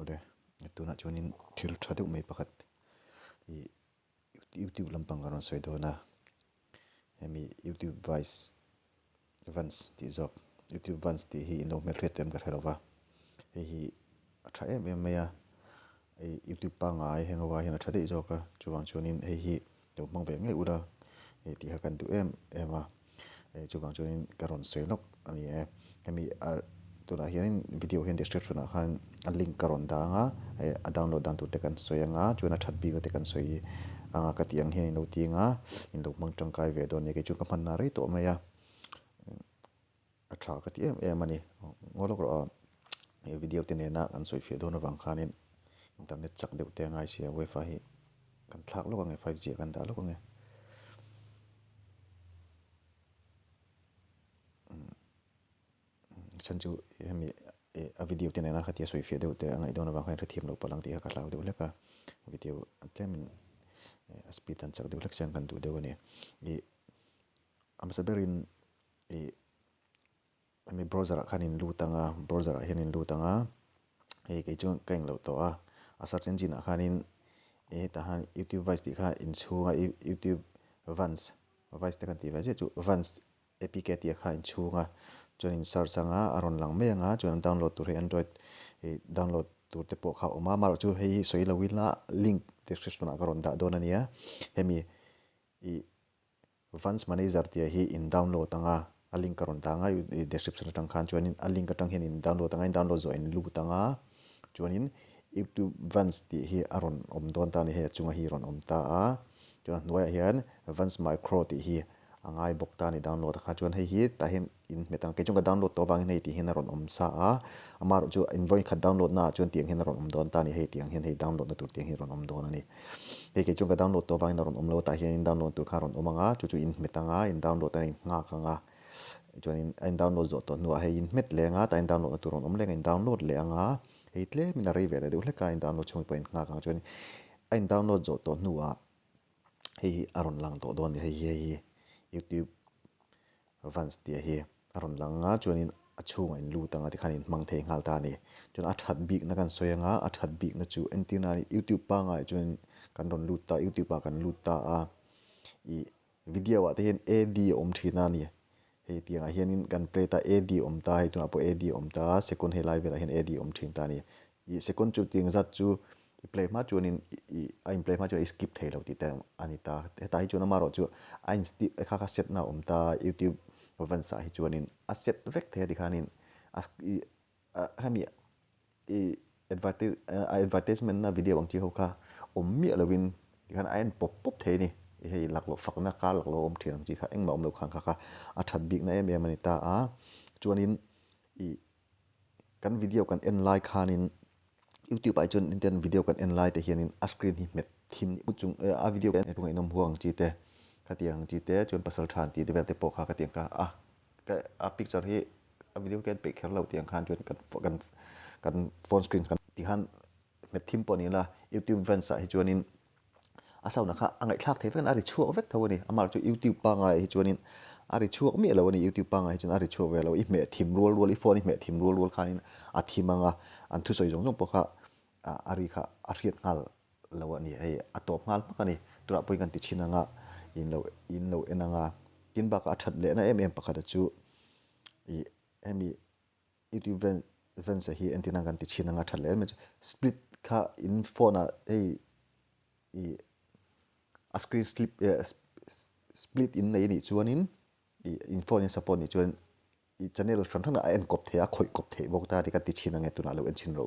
ode tu na chuanin thil thadu mai pakhat I YouTube lampang karon soidona hemi YouTube Vice Vans ti zok YouTube Vans ti hi no mel retem ka helova hi atha em maya YouTube pa ngai hengowa hina thade zoka chuwang chuanin hi to mang ve ngai ura ti ha kan tu ema chuwang chuanin karon soinok ani hemi tuna hianin video hian description a khan a link karon danga a download dan tu te kan soyanga chuana that bi te kan soi anga ka tiang hian no tinga in lo mang tangkai ve don ne ke chu ka man na rei to maya a tha ka ti ani ngolok ro video te ne na kan soi fe don wang khanin internet chak de te ngai sia wifi hi kan thak lo nge 5G kan da lo nge chanchu hemi a video te ne na khatia soi fe de te ngai don wang khain thim lo palang ti ka lau de le ka video atlemin speed tan chak de lek chang kan du de woni am saberin ami browser khanin lutanga browser hianin lutanga ke chung kaing lo to a search engine khanin ta han YouTube Vice ti kha in chunga YouTube Vans Vice te kan ti va je chu Vans APK ti kha in chunga chuan search anga aron lang me anga chuan download tur Android download tur te po kha oma mar chu hei soi lo wila link description a karon da don ania hemi Vans manager ti hi in download anga a link karon tanga description tang khan chuanin a link atang hian in download anga in download zo in lu tanga chuanin YouTube Vans ti hi aron om don ta ni he chunga hi ron om ta chuan hnuai hian Vans micro ti hi angai bok ta ni download kha chuan hi ta hin in metang ke chunga download to bang nei ti hin ron om sa amar chu invoice kha download na chuan tiang hin ron om don ta ni he tiang hin he download na tur tiang hin ron om don ani ke chunga download to bang ron om lo ta hian download tur kha ron omanga chu in metanga in download ta in nga khanga chuan in download zo to nu a he in met lenga ta in download na tur ron om lenga in download le anga heitle mina rei vele de hleka in download chung point nga khanga chuan in download zo to nu a hei aron lang to don hei YouTube Vans ti hi aron langa chuanin a chunga in lu tanga ti khanin mang the ngal ta ni chuan a that big na kan soyanga a that big na chu entina ni YouTube pa ngai chuan kan ron lut ta YouTube pa kan lut ta video wa te hian ad om thina ni hei tianga hianin kan play ta ad om ta hei tuna po ad om ta second he live la hian ad om thin ta ni second chu ting zat chu play ma chuanin in play ma chu skip thei lo ti ta anita ta hi chuan amaro chu in step kha set na om ta YouTube Vansa hi chuanin a set vek the ti khanin hami advertisement na video ang chi ho kha om mi lovin khan ain pop the ni hei laklo fakna ka laklo om thiang chi kha engma om lo khang kha a that big na em ani ta chuanin kan video kan en like khanin YouTube ai chon inten video kan en like te hianin a screen hi met thim uchung a video kan tu ngai nom huang chi te khatiang chi te chon pasal than ti devel te po kha khatiang ka a picture hi a video kan pe khel lo tiang khan chon kan phone screen kan ti han met thim po ni la YouTube Vans hi chonin asau na kha angai thak the ven ari chu vek thawani amar chu YouTube pa ngai hi chonin ari chu mi lo ni YouTube pa ngai chon ari chu ve lo I me thim rol I phone I me thim rol khanin a thimanga an thu soi jong jong po kha ari kha a riat ngal lo ani hei atop ngal pakani tura poi kan ti chinanga in lo enanga kin ba ka that le na pakha chu emi YouTube Vans hi antina kan ti chinanga that le split kha in phone a screen split in nei ni chuanin in phone in support ni chuan channel thang thang en kop the a khoi kop the bok ta ti ka ti chinanga tuna lo en chin ro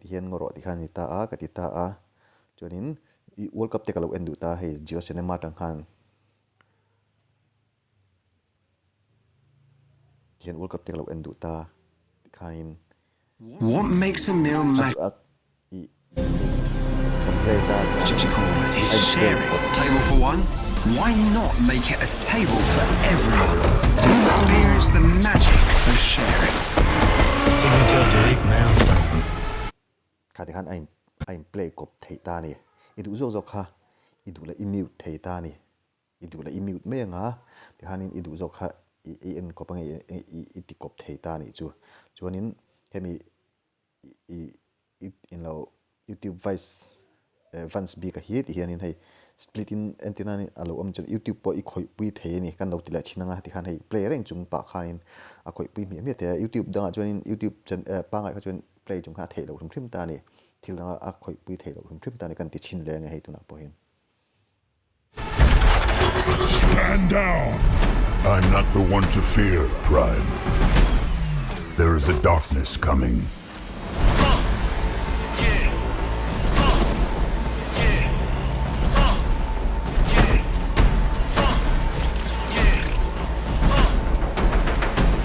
ti hian ngoro ti khan ta ka ti ta chuanin World Cup te ka lo endu ta hei Jio Cinema tang khan hian World Cup te ka lo endu ta khanin what makes a meal magical is sharing. Table for one? Why not make it a table for everyone to experience the magic of sharing? Signature Drake milestone. Khati khan I'm play kop thei ta ni idu zo kha idu la imute thei ta ni idu la imute me nga ti hanin idu zo kha en ko pang i ti kop thei ta ni chu chuanin hemi in lo YouTube vice vans bi ka hi ti hianin hei split in antenna ni alo chun YouTube po i khoi pui thei ni kan lo ti la chinanga ti khan hei play reng chung pa khain a khoi pui mi te YouTube danga chuanin YouTube chan pa ngai kha chuan play chung kha thei lo thrim ta ni thil na a khoi pui thei lo thrim ta ni kan ti chin le nge hei tu na po hin Stand down! I'm not the one to fear, Prime. There is a darkness coming.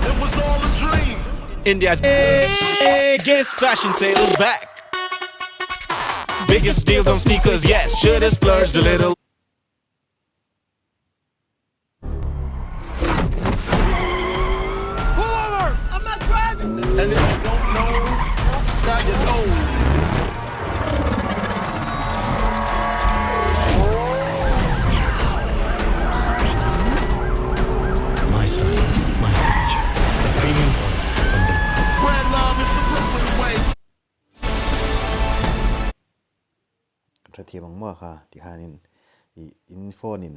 It was all a dream. India's biggest fashion sale is back. Biggest deals on sneakers, yes. Should have splurged a little. And if you don't know, now you know. My style, my signature. A premium product from the Brand love is the Brooklyn way. กระเทียมมังมั่วค่ะที่หานินอินโฟนิน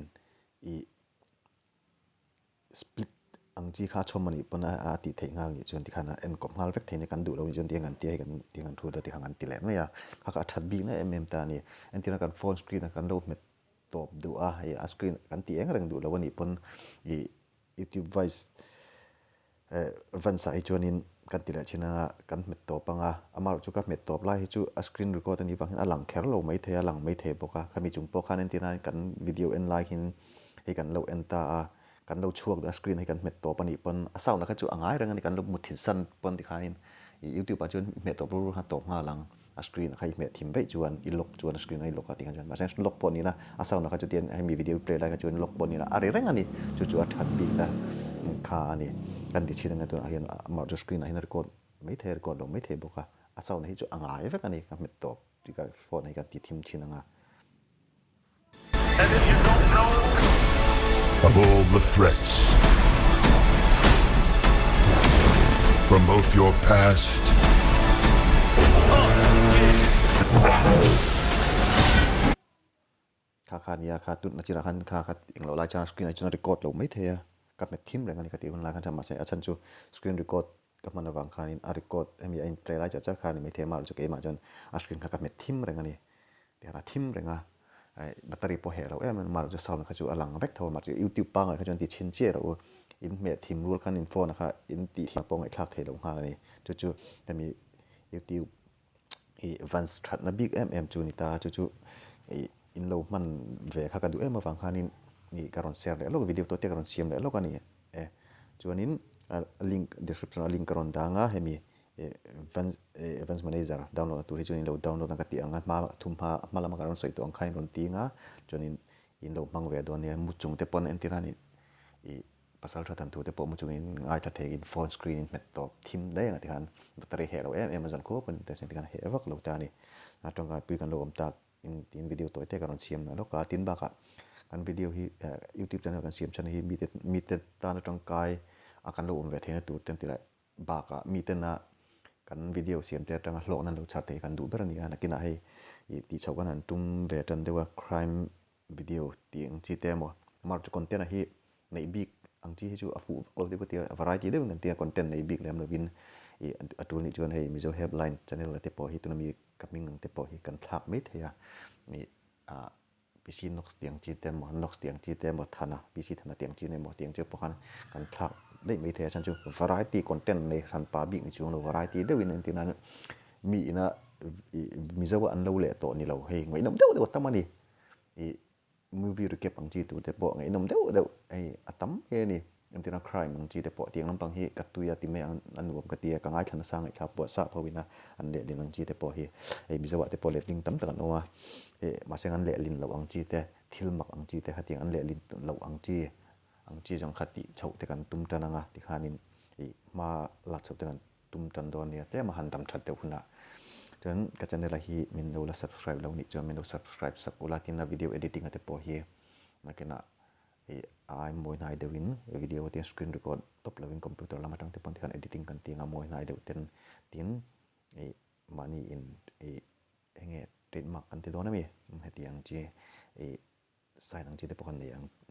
สปลิตอังจีค่าชมมันปนอาติเทงานนี่จนที่ขณะเอ็นกบงานเวกเทนกันดูเราจนที่งานเตี้ยกันที่งานทัวร์ที่งานติเล่ไม่ยาข้าก็ชัดบีนะตานี่เอ็นที่นักการโฟนสกรีนกันดูเม็ดตบดูให้สกรีนกันตีเองเร่งดูแล้ววันนี้ปนYouTube Voiceวันสายจวนนินกันติเล่ชินะกันเม็ดตบปังอามาจุกับเม็ดตบไล่จูสกรีนรีคอร์ดนี้ฟังหลังแคร์เราไม่เทหลังไม่เทปกะขามีจุงปกเอ็นที่นั่นกันวิดีโอเอ็นไลน์หินให้กันเราเอ็นตากันเราช่วงสกรีนให้กันเม็ดตัวปนิปนเศร้านะครับจู่อ่างไงเรื่องนี้กันเราหมุดถิ่นสั้นปนที่ขานินยูทูบจวนเม็ดตัวรู้หัดตบ5 หลังสกรีนใครเม็ดทิมไว้จวนอีลกจวนสกรีนให้ลกที่กันจวนมาเช่นลกปนนี้นะเศร้านะครับจู่เตียนให้มีวิดีโอเพลย์อะไรกันจวนลกปนนี้นะอะไรเรื่องนี้จู่ทัดบีนะขาอันนี้กันที่ชิ้นนั้นตัวเห็นมาจู่สกรีนให้รีคอร์ดไม่เทรีคอร์ดลงไม่เทบอกว่าเศร้าให้จู่อ่างไงเรื่องนี้กันเม็ดตัวที่กันโฟนให้กันติดทิมชิ้นนั้น And if you don't know, Of all the threats, from both your pastค่านี้ค่าตุนนักจิราคันค่าอย่างเราไล่จากสกรีนไอจนรีคอร์ดเราไม่เทียกับเม็ดทิมอะไรกันนี่ก็ตีมันไล่กันจะมาใช้อาชันจูสกรีนรีคอร์ดกับมันระหว่างค่านี้รีคอร์ดมีไอ้เพลย์ไล่จากค่านี้ไม่เทียมาเราจะเกมมาจนสกรีนกับเม็ดทิมอะไรกันนี่เดี๋ยวเราทิมอะไรกันไอ้แบตเตอรี่พอเหเรามันมาเราจะสอบนะครับจูอลังเวกเท่ามาจูยูทูบปังอะไรจนติดชิ้นเชี่ยเราอินเม็ดทิมรูลคันอินโฟนะครับอินตีที่ปองไอ้คลากเทเราหาอะไรนี่จู่แต่มียูทูบวันสตรัทนับบิ๊กจูนิตาจู่อินโลมันเวข้ากันดูมาฟังคันนี่การอนเสียร์เลยแล้วก็วิดีโอตัวเต็กการอนเสียมเลยแล้วก็นี่จวนนี้ลิงก์ description ลิงก์การอนดังให้มีevents manager ดาวน์โหลดตัวที่จวนนี้เราดาวน์โหลดตั้งแต่ที่อังมาทุ่มมาละมาการอนสวยตัวอังคารรอนตีงจวนนี้อินโลมังเวดอนเนี่ยมุดจงเตปอนเอ็นติรานี่ภาษาทันตัวเตปอนมุดจงอินง่ายทัดเทกินโฟนสกรีนเม็ดตอบทิมได้ยังไงที่คันแบตเตอรี่เหเรามาจันโคเป็นแต่สิ่งที่คันเหวักเราตานี่ตรงการปุยกันเราอมตาin video to ite karon siam na loka tin ba ka kan video hi YouTube channel kan siam channel hi mi te ta na tong kai akan lo ve thena tu tem ti lai ba ka mi te na kan video siam te tang lo nan lo chat te kan du ber ni na kina hei ti chau kan an tum ve tan de wa crime video ti ang chi te mo mar chu content hi nei big ang chi chu afu lo de ko ti variety de nan ti content nei big lem lo win atul ni chuan hei mi zo headline channel te po hi tu na mi coming nang te po hi kan thak mit heya ni PC nox tiang chi te mo nox tiang chi te mo thana PC thana tiang chi ne mo tiang che po kan thak dei mai the chan chu variety content nei ran pa big ni chu no variety de win tin nan mi na mi zo an lo le to ni lo hei ngai nom deu tamani movie recap ang chi tu te po ngai nom deu ai atam he ni tin na crime ang chi te po tiang lampang hi katuya ti me an nuam ka tia ka ngai thana sang ai kha po sa phawina an le din ang chi te po hi ai mi zo te po le ting tam tak no waมาเสียงอันเละลินเหล่าอังจีแต่ทิลมักอังจีแต่ขัดยังอันเละลินเหล่าอังจีจังขัดติเฉาแต่กันตุ้มจันงะที่ขานินมาหลักสุดแต่กันตุ้มจันโดนเนี่ยแต่มาหันดำชัดเดียวคุณนะจนก็จะได้ละฮีมินดูละ subscribe แล้วนี่จนมินดู subscribe สักอุลาตินนะวิดีโอ editing อันเตปอฮีมาเกนะ ai moi nai dewin video tin screen record top loving computer lama tang te pon kan editing kan tinga moi nai deu ten tin money in enge trademark kan te dona mi heti ang chi sign ang chi te pon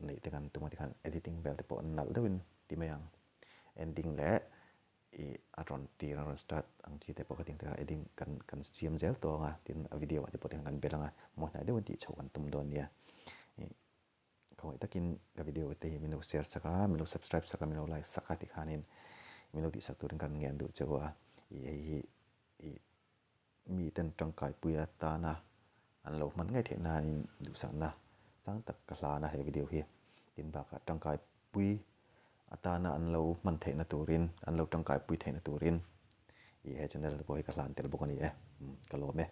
nei te kan tuma te kan editing bel te pon nal dewin ti mayang ending le aron ti ron start ang chi te pon ting te editing kan siam zel to nga tin video te pon kan belanga moi nai deu ti chau kan tum don nia kau takin ka video te minu share saka minu subscribe saka minu like saka ti khanin minu ti sak turin kan ngen du chawa mi ten tangkai puya ta na an lo man ngai theihna in du sang na sang tak ka hla na he video hi tin ba ka tangkai pui atana an lo man theihna turin an lo tangkai pui theihna turin he channel boy ka hlan tel bokani ka lo me